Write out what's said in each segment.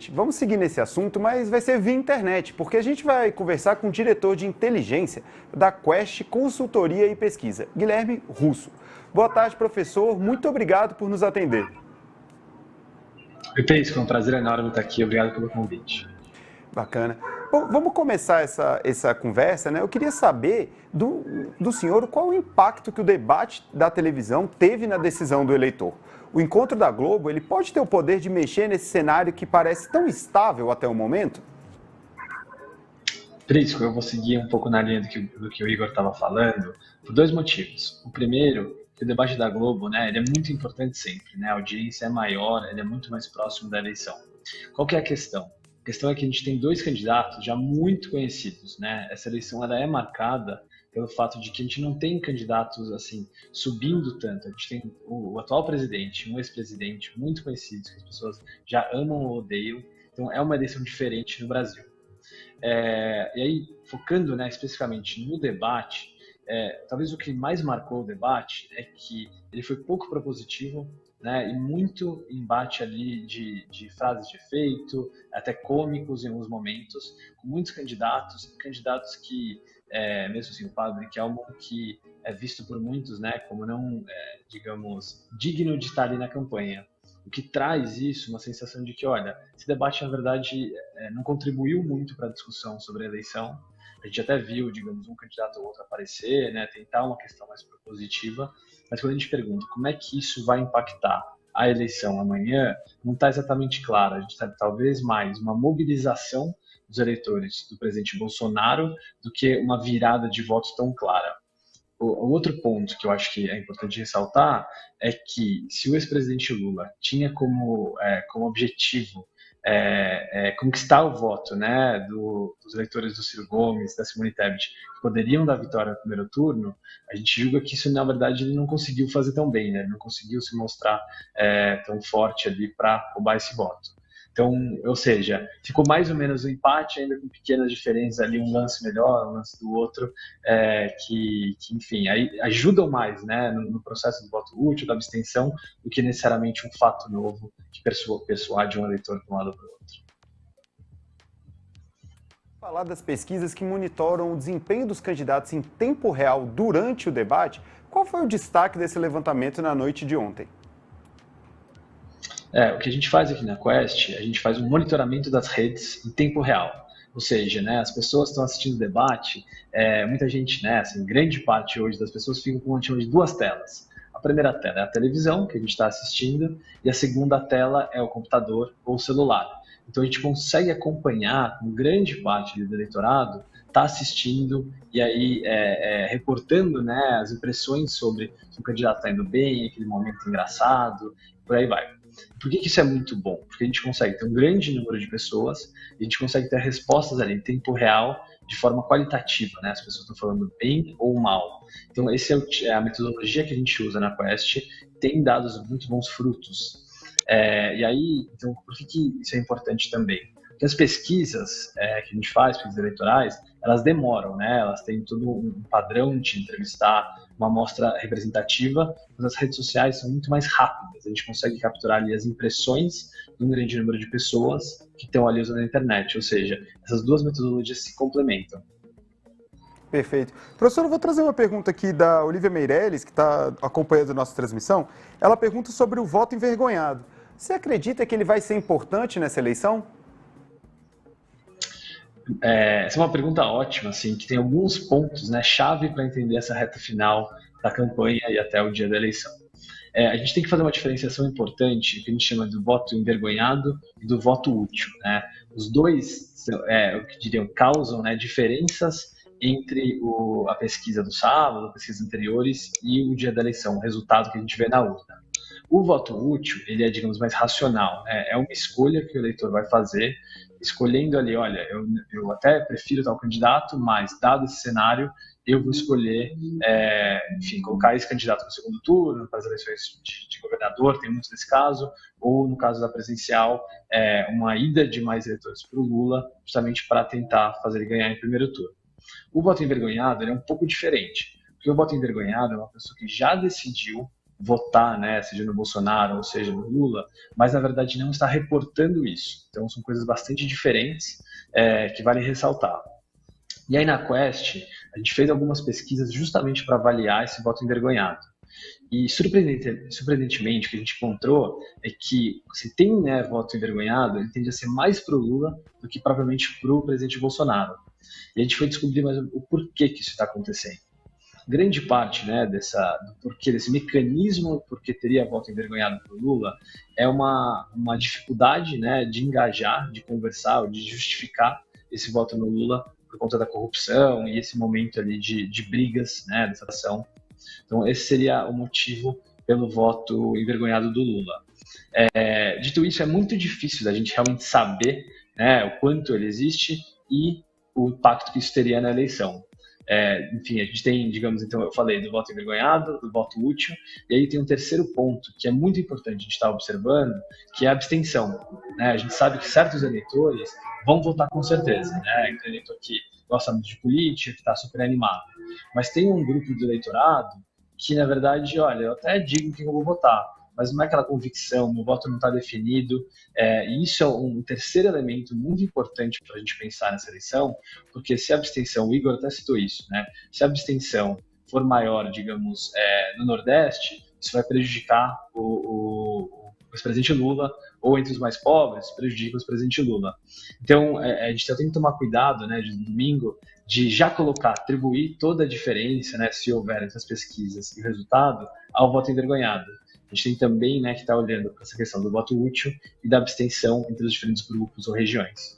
Seguinte, vamos seguir nesse assunto, mas vai ser via internet, porque a gente vai conversar com o diretor de inteligência da Quest Consultoria e Pesquisa, Guilherme Russo. Boa tarde, professor. Muito obrigado por nos atender. Perfeito, foi um prazer enorme estar aqui. Obrigado pelo convite. Bacana. Bom, vamos começar essa conversa, né? Eu queria saber do senhor qual o impacto que o debate da televisão teve na decisão do eleitor. O encontro da Globo, ele pode ter o poder de mexer nesse cenário que parece tão estável até o momento? Prisco, eu vou seguir um pouco na linha do que o Igor estava falando, por dois motivos. O primeiro, que o debate da Globo, né, ele é muito importante sempre, né? A audiência é maior, ele é muito mais próximo da eleição. Qual que é a questão? A questão é que a gente tem dois candidatos já muito conhecidos, né? Essa eleição ela é marcada pelo fato de que a gente não tem candidatos assim subindo tanto. A gente tem o atual presidente, um ex-presidente muito conhecidos que as pessoas já amam ou odeiam. Então é uma eleição diferente no Brasil. E aí, focando, né, especificamente no debate, talvez o que mais marcou o debate é que ele foi pouco propositivo, né, e muito embate ali de frases de efeito, até cômicos em alguns momentos, com muitos candidatos que, mesmo assim, o padre Kelmon, que é visto por muitos, né, como não, digamos, digno de estar ali na campanha. O que traz isso, uma sensação de que, olha, esse debate, na verdade, não contribuiu muito para a discussão sobre a eleição. A gente até viu, digamos, um candidato ou outro aparecer, né, tentar uma questão mais propositiva, mas quando a gente pergunta como é que isso vai impactar a eleição amanhã, não está exatamente claro. A gente está talvez mais uma mobilização dos eleitores do presidente Bolsonaro do que uma virada de votos tão clara. O outro ponto que eu acho que é importante ressaltar é que se o ex-presidente Lula tinha como objetivo conquistar o voto, né, dos eleitores do Ciro Gomes, da Simone Tebet, que poderiam dar vitória no primeiro turno, a gente julga que isso, na verdade, ele não conseguiu fazer tão bem, né? Ele não conseguiu se mostrar tão forte ali para roubar esse voto. Então, ou seja, ficou mais ou menos um empate, ainda com pequenas diferenças ali, um lance melhor, um lance do outro, enfim, aí ajudam mais, né, no processo do voto útil, da abstenção, do que necessariamente um fato novo que persuade um eleitor para um lado ou para o outro. Falar das pesquisas que monitoram o desempenho dos candidatos em tempo real durante o debate, qual foi o destaque desse levantamento na noite de ontem? O que a gente faz aqui na Quest, a gente faz um monitoramento das redes em tempo real. Ou seja, né, as pessoas estão assistindo o debate, muita gente, né, assim, grande parte hoje das pessoas ficam com o que chama de duas telas. A primeira tela é a televisão, que a gente está assistindo, e a segunda tela é o computador ou o celular. Então a gente consegue acompanhar com grande parte do eleitorado, está assistindo e aí reportando, né, as impressões sobre se o candidato está indo bem, aquele momento engraçado, por aí vai. Por que isso é muito bom? Porque a gente consegue ter um grande número de pessoas e a gente consegue ter respostas ali em tempo real de forma qualitativa, né? As pessoas estão falando bem ou mal. Então, essa é a metodologia que a gente usa na Quest, tem dado muito bons frutos. E aí, então, por que isso é importante também? Porque as pesquisas que a gente faz, pesquisas eleitorais, elas demoram, né? Elas têm todo um padrão de entrevistar uma amostra representativa, mas as redes sociais são muito mais rápidas. A gente consegue capturar ali as impressões de um grande número de pessoas que estão ali usando a internet. Ou seja, essas duas metodologias se complementam. Perfeito. Professor, eu vou trazer uma pergunta aqui da Olivia Meirelles, que está acompanhando a nossa transmissão. Ela pergunta sobre o voto envergonhado. Você acredita que ele vai ser importante nessa eleição? Essa é uma pergunta ótima, assim, que tem alguns pontos, né, chave para entender essa reta final da campanha e até o dia da eleição. A gente tem que fazer uma diferenciação importante, que a gente chama do voto envergonhado e do voto útil, né? Os dois, o que diriam, causam, né, diferenças entre a pesquisa do sábado, pesquisas anteriores e o dia da eleição, o resultado que a gente vê na urna. O voto útil, ele é, digamos, mais racional. É uma escolha que o eleitor vai fazer, escolhendo ali, olha, eu até prefiro tal candidato, mas dado esse cenário, eu vou escolher, enfim, colocar esse candidato no segundo turno, para as eleições de governador, tem muito desse caso, ou no caso da presidencial, uma ida de mais eleitores para o Lula, justamente para tentar fazer ele ganhar em primeiro turno. O voto envergonhado ele é um pouco diferente, porque o voto envergonhado é uma pessoa que já decidiu votar, né, seja no Bolsonaro ou seja no Lula, mas na verdade não está reportando isso. Então são coisas bastante diferentes que vale ressaltar. E aí na Quest, a gente fez algumas pesquisas justamente para avaliar esse voto envergonhado. E surpreendentemente, o que a gente encontrou é que se tem, né, voto envergonhado, ele tende a ser mais pro Lula do que propriamente pro presidente Bolsonaro. E a gente foi descobrir mais o porquê que isso está acontecendo. Grande parte, né, do porquê desse mecanismo, porque teria voto envergonhado pro Lula, é uma dificuldade, né, de engajar, de conversar, ou de justificar esse voto no Lula por conta da corrupção e esse momento ali de brigas, né, dessa ação. Então, esse seria o motivo pelo voto envergonhado do Lula. Dito isso, é muito difícil da gente realmente saber, né, o quanto ele existe e o impacto que isso teria na eleição. Enfim, a gente tem, digamos, então eu falei do voto envergonhado, do voto útil, e aí tem um terceiro ponto que é muito importante a gente estar observando, que é a abstenção. Né? A gente sabe que certos eleitores vão votar com certeza, né? Tem eleitor que gosta muito de política, que está super animado. Mas tem um grupo do eleitorado que, na verdade, olha, eu até digo que eu vou votar, mas não é aquela convicção, meu voto não está definido. E isso é um terceiro elemento muito importante para a gente pensar nessa eleição, porque se a abstenção, o Igor até citou isso, né? Se a abstenção for maior, digamos, no Nordeste, isso vai prejudicar o ex-presidente Lula, ou entre os mais pobres, prejudica o ex-presidente Lula. Então, a gente tem que tomar cuidado, né, de domingo, de já colocar, atribuir toda a diferença, né, se houver entre as pesquisas e o resultado, ao voto envergonhado. A gente tem também, né, que estar olhando para essa questão do voto útil e da abstenção entre os diferentes grupos ou regiões.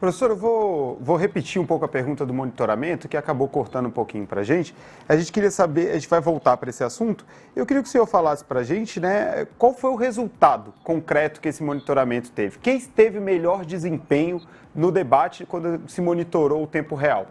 Professor, eu vou repetir um pouco a pergunta do monitoramento, que acabou cortando um pouquinho para a gente. A gente queria saber, a gente vai voltar para esse assunto. Eu queria que o senhor falasse para a gente, né, qual foi o resultado concreto que esse monitoramento teve? Quem teve melhor desempenho no debate quando se monitorou o tempo real?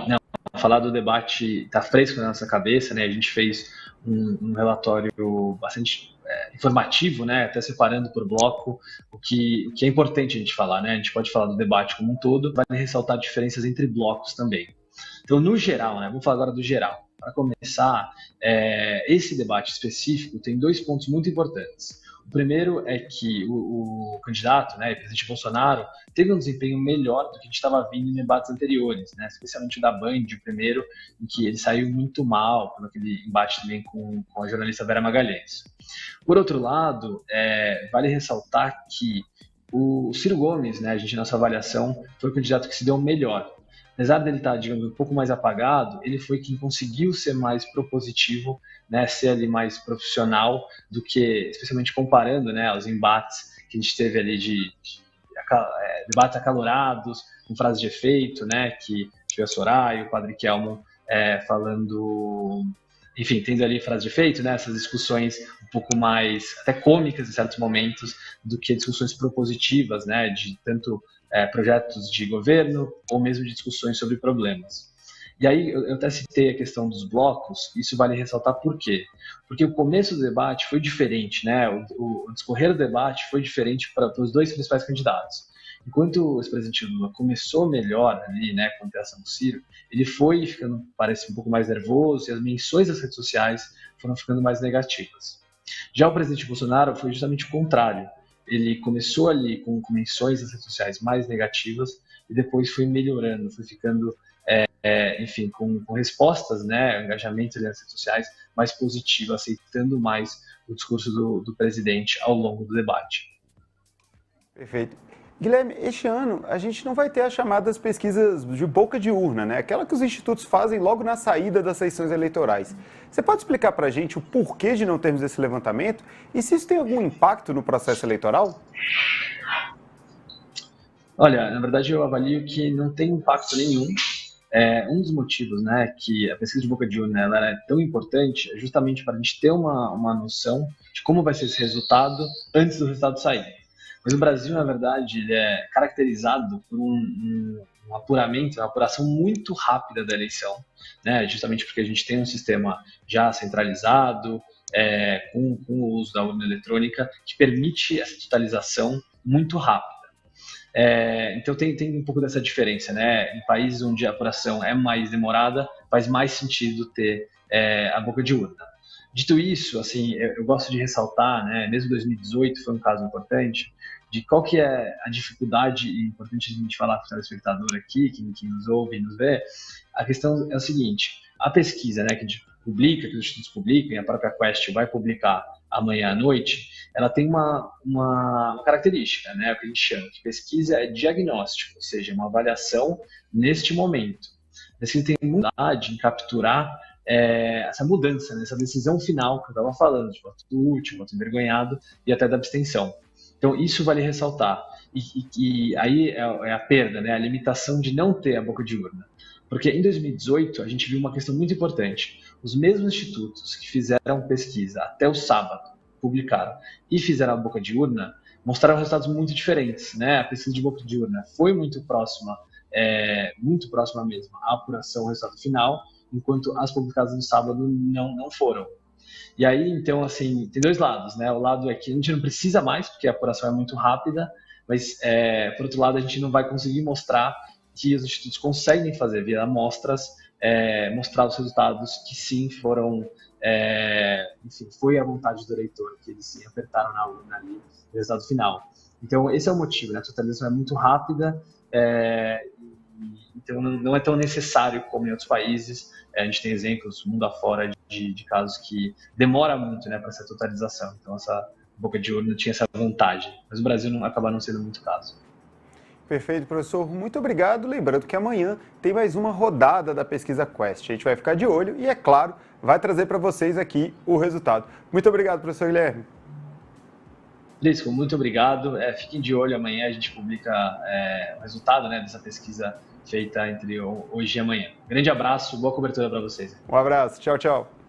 Não, falar do debate está fresco na nossa cabeça, né? A gente fez um relatório bastante informativo, né, até separando por bloco, o que é importante a gente falar, né, a gente pode falar do debate como um todo, vai ressaltar diferenças entre blocos também. Então, no geral, né, vamos falar agora do geral. Para começar, esse debate específico tem dois pontos muito importantes. O primeiro é que o candidato, né, o presidente Bolsonaro, teve um desempenho melhor do que a gente estava vendo em debates anteriores, né, especialmente o da Band, o primeiro, em que ele saiu muito mal, por aquele embate também com a jornalista Vera Magalhães. Por outro lado, vale ressaltar que o Ciro Gomes, né, a gente, nossa avaliação, foi o candidato que se deu melhor. Apesar dele estar, digamos, um pouco mais apagado, ele foi quem conseguiu ser mais propositivo, né, ser ali mais profissional do que, especialmente comparando, né, os embates que a gente teve ali de debates acalorados, com frases de efeito, né, que tive a Soraya, o Padre Kelmo falando, enfim, tendo ali frases de efeito, né, essas discussões um pouco mais até cômicas em certos momentos do que discussões propositivas, né, de tanto projetos de governo ou mesmo de discussões sobre problemas. E aí eu até citei a questão dos blocos, isso vale ressaltar por quê? Porque o começo do debate foi diferente, né? O discorrer do debate foi diferente para os dois principais candidatos. Enquanto o ex-presidente Lula começou melhor ali, né, com a interação do Ciro, ele foi ficando, parece, um pouco mais nervoso e as menções das redes sociais foram ficando mais negativas. Já o presidente Bolsonaro foi justamente o contrário. Ele começou ali com menções das redes sociais mais negativas e depois foi melhorando, foi ficando, enfim, com respostas, né, engajamento nas redes sociais mais positivo, aceitando mais o discurso do presidente ao longo do debate. Perfeito. Guilherme, este ano a gente não vai ter as chamadas pesquisas de boca de urna, né? Aquela que os institutos fazem logo na saída das sessões eleitorais. Você pode explicar para a gente o porquê de não termos esse levantamento e se isso tem algum impacto no processo eleitoral? Olha, na verdade eu avalio que não tem impacto nenhum. Um dos motivos, né, que a pesquisa de boca de urna ela é tão importante é justamente para a gente ter uma noção de como vai ser esse resultado antes do resultado sair. Mas o Brasil, na verdade, ele é caracterizado por um apuramento, uma apuração muito rápida da eleição, né? Justamente porque a gente tem um sistema já centralizado, com o uso da urna eletrônica, que permite essa totalização muito rápida. Então tem um pouco dessa diferença, né? Em países onde a apuração é mais demorada, faz mais sentido ter a boca de urna. Dito isso, assim, eu gosto de ressaltar, né, mesmo 2018 foi um caso importante, de qual que é a dificuldade, e é importante a gente falar para o telespectador aqui, que nos ouve e nos vê, a questão é o seguinte, a pesquisa, né, que a gente publica, que os institutos publicam, e a própria Quest vai publicar amanhã à noite, ela tem uma característica, né, o que a gente chama de pesquisa é diagnóstico, ou seja, uma avaliação neste momento. A pesquisa tem dificuldade em capturar essa mudança, né, essa decisão final que eu estava falando, de voto útil, voto envergonhado e até da abstenção. Então, isso vale ressaltar. E aí é a perda, né, a limitação de não ter a boca de urna. Porque em 2018, a gente viu uma questão muito importante. Os mesmos institutos que fizeram pesquisa até o sábado, publicaram, e fizeram a boca de urna, mostraram resultados muito diferentes. Né? A pesquisa de boca de urna foi muito próxima mesmo à apuração, ao resultado final, enquanto as publicadas no sábado não foram. E aí, então, assim, tem dois lados, né? O lado é que a gente não precisa mais, porque a apuração é muito rápida, mas, por outro lado, a gente não vai conseguir mostrar que os institutos conseguem fazer via amostras, mostrar os resultados que sim foram, enfim, foi a vontade do eleitor, que eles sim apertaram na urna ali, no resultado final. Então, esse é o motivo, né? A totalização é muito rápida, então não é tão necessário como em outros países. A gente tem exemplos mundo afora de casos que demora muito, né, para essa totalização. Então essa boca de urna tinha essa vantagem, mas o Brasil acaba não sendo muito caso. Perfeito, professor. Muito obrigado. Lembrando que amanhã tem mais uma rodada da pesquisa Quest. A gente vai ficar de olho e, é claro, vai trazer para vocês aqui o resultado. Muito obrigado, professor Guilherme. Lisco, muito obrigado. Fiquem de olho, amanhã a gente publica o resultado, né, dessa pesquisa feita entre hoje e amanhã. Grande abraço, boa cobertura para vocês. Um abraço, tchau, tchau.